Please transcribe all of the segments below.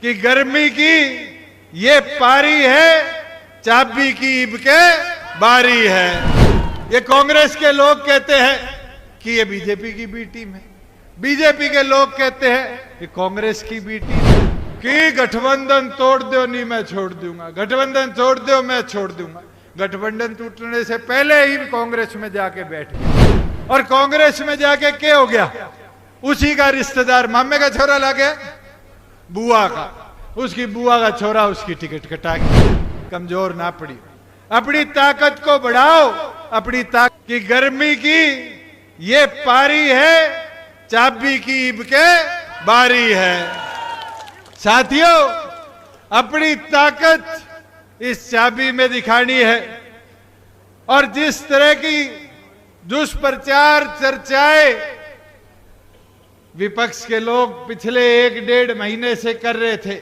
कि गर्मी की ये पारी है, चाबी की ईब के बारी है। ये कांग्रेस के लोग कहते हैं कि ये बीजेपी की बी टीम है, बीजेपी के लोग कहते हैं ये कांग्रेस की बी टीम है कि गठबंधन तोड़ दो नहीं मैं छोड़ दूंगा, गठबंधन तोड़ दो मैं छोड़ दूंगा। गठबंधन टूटने से पहले ही कांग्रेस में जाके बैठ गया और कांग्रेस में जाके क्या हो गया, उसी का रिश्तेदार मामे का छोरा ला गया, बुआ का, उसकी बुआ का छोरा उसकी टिकट कटा गया। कमजोर ना पड़ी, अपनी ताकत को बढ़ाओ, अपनी ताकत की गर्मी की ये पारी है, चाबी की ईब के बारी है। साथियों, अपनी ताकत इस चाबी में दिखानी है और जिस तरह की दुष्प्रचार चर्चाएं विपक्ष के लोग पिछले 1-1.5 महीने से कर रहे थे,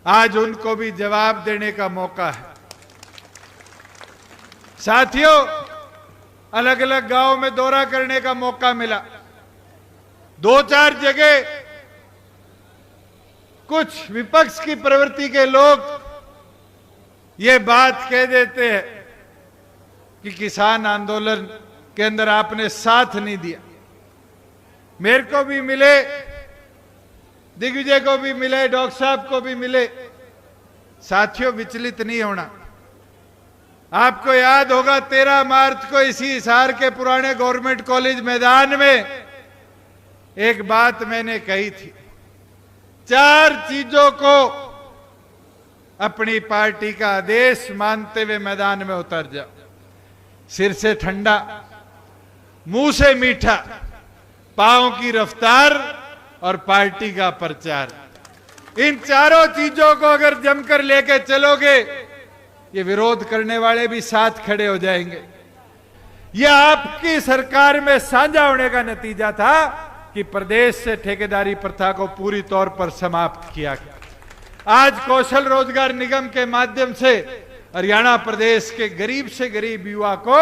आज उनको भी जवाब देने का मौका है। साथियों, अलग अलग गांव में दौरा करने का मौका मिला, 2-4 जगह कुछ विपक्ष की प्रवृत्ति के लोग ये बात कह देते हैं कि किसान आंदोलन के अंदर आपने साथ नहीं दिया। मेरे को भी मिले, दिग्विजय को भी मिले, डॉक्टर साहब को भी मिले। साथियों, विचलित नहीं होना। आपको याद होगा 13 मार्च को इसी हिसार के पुराने गवर्नमेंट कॉलेज मैदान में एक बात मैंने कही थी, 4 चीजों को अपनी पार्टी का आदेश मानते हुए मैदान में उतर जाओ। सिर से ठंडा, मुंह से मीठा, पांव की रफ्तार और पार्टी का प्रचार। इन चारों चीजों को अगर जमकर लेके चलोगे, ये विरोध करने वाले भी साथ खड़े हो जाएंगे। यह आपकी सरकार में साझा होने का नतीजा था कि प्रदेश से ठेकेदारी प्रथा को पूरी तौर पर समाप्त किया गया। आज कौशल रोजगार निगम के माध्यम से हरियाणा प्रदेश के गरीब से गरीब युवा को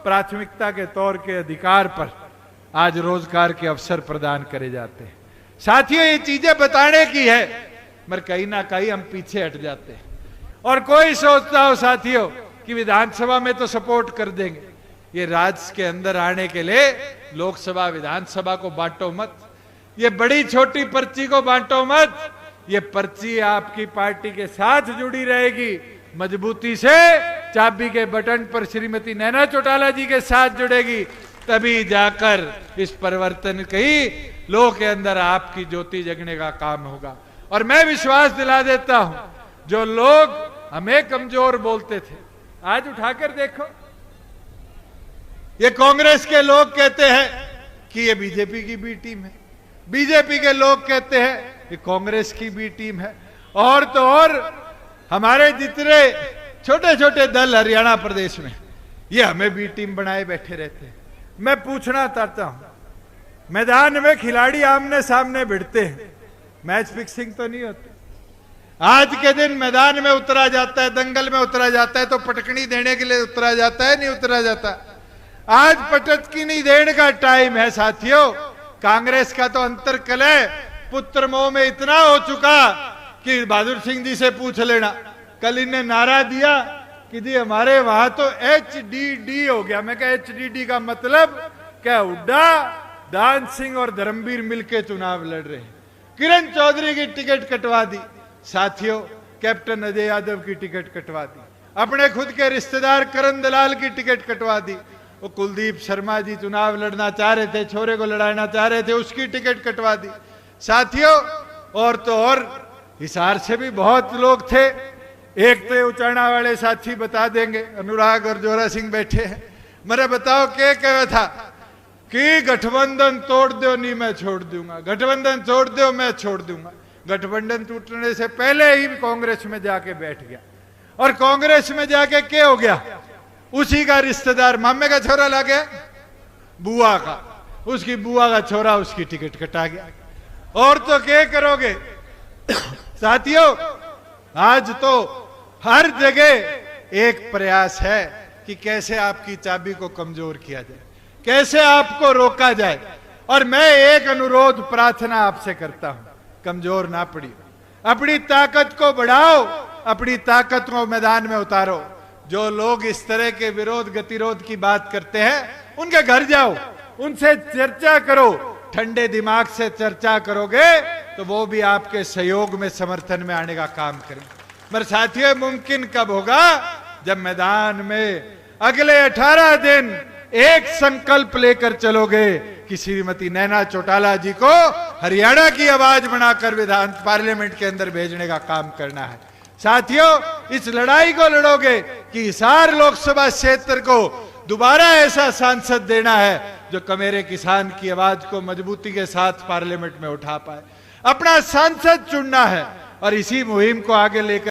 प्राथमिकता के तौर के अधिकार पर आज रोजगार के अवसर प्रदान करे जाते हैं। साथियों, ये चीजें बताने की है, मगर कहीं ना कहीं हम पीछे हट जाते हैं और कोई सोचता हो साथियों कि विधानसभा में तो सपोर्ट कर देंगे। ये राज्य के अंदर आने के लिए लोकसभा विधानसभा को बांटो मत, ये बड़ी छोटी पर्ची को बांटो मत। ये पर्ची आपकी पार्टी के साथ जुड़ी रहेगी, मजबूती से चाबी के बटन पर श्रीमती नैना चौटाला जी के साथ जुड़ेगी, तभी जाकर इस परिवर्तन की लोग के अंदर आपकी ज्योति जगने का काम होगा। और मैं विश्वास दिला देता हूं, जो लोग हमें कमजोर बोलते थे, आज उठाकर देखो, ये कांग्रेस के लोग कहते हैं कि ये बीजेपी की बी टीम है, बीजेपी के लोग कहते हैं ये कांग्रेस की बी टीम है। और तो और हमारे जितने छोटे छोटे दल हरियाणा प्रदेश में, ये हमें बी टीम बनाए बैठे रहते हैं। मैं पूछना चाहता हूं, मैदान में खिलाड़ी आमने सामने भिड़ते हैं, मैच फिक्सिंग तो नहीं होती? आज के दिन मैदान में उतरा जाता है, दंगल में उतरा जाता है तो पटकनी देने के लिए उतरा जाता है, नहीं उतरा जाता? आज पटकनी देने का टाइम है साथियों। कांग्रेस का तो अंतरकलह पुत्र मोह में इतना हो चुका कि बहादुर सिंह जी से पूछ लेना, कल इन्हें नारा दिया कि जी हमारे वहां तो HDD हो गया। मैं कहा HDD का मतलब क्या? हुड्डा, दान सिंह और धर्मवीर मिलके चुनाव लड़ रहे हैं। किरण चौधरी की टिकट कटवा दी साथियों, कैप्टन अजय यादव की टिकट कटवा दी, अपने खुद के रिश्तेदार करण दलाल की टिकट कटवा दी। वो कुलदीप शर्मा जी चुनाव लड़ना चाह रहे थे, छोरे को लड़ाना चाह रहे थे, उसकी टिकट कटवा दी साथियों। और तो और हिसार से भी बहुत लोग थे, एक तो उचाणा वाले साथी बता देंगे, अनुराग और जोरा सिंह बैठे हैं। मेरे बताओ क्या कहा था कि गठबंधन तोड़ दो नहीं मैं छोड़ दूंगा, गठबंधन तोड़ दो मैं छोड़ दूंगा। गठबंधन टूटने से पहले ही कांग्रेस में जाके बैठ गया और कांग्रेस में जाके क्या हो गया, उसी का रिश्तेदार मामे का छोरा ला गया, बुआ का, उसकी बुआ का छोरा उसकी टिकट कटा गया। और तो क्या करोगे साथियों? आज तो हर जगह एक प्रयास है कि कैसे आपकी चाबी को कमजोर किया जाए, कैसे आपको रोका जाए। और मैं एक अनुरोध प्रार्थना आपसे करता हूं, कमजोर ना पड़िए, अपनी ताकत को बढ़ाओ, अपनी ताकत को मैदान में उतारो। जो लोग इस तरह के विरोध गतिरोध की बात करते हैं उनके घर जाओ, उनसे चर्चा करो, ठंडे दिमाग से चर्चा करोगे तो वो भी आपके सहयोग में समर्थन में आने का काम करें। मगर साथियों, मुमकिन कब होगा? जब मैदान में अगले 18 दिन एक संकल्प लेकर चलोगे कि श्रीमती नैना चौटाला जी को हरियाणा की आवाज बनाकर विधान पार्लियामेंट के अंदर भेजने का काम करना है। साथियों, इस लड़ाई को लड़ोगे कि हिसार लोकसभा क्षेत्र को दोबारा ऐसा सांसद देना है जो कमेरे किसान की आवाज को मजबूती के साथ पार्लियामेंट में उठा पाए। अपना सांसद चुनना है और इसी मुहिम को आगे लेकर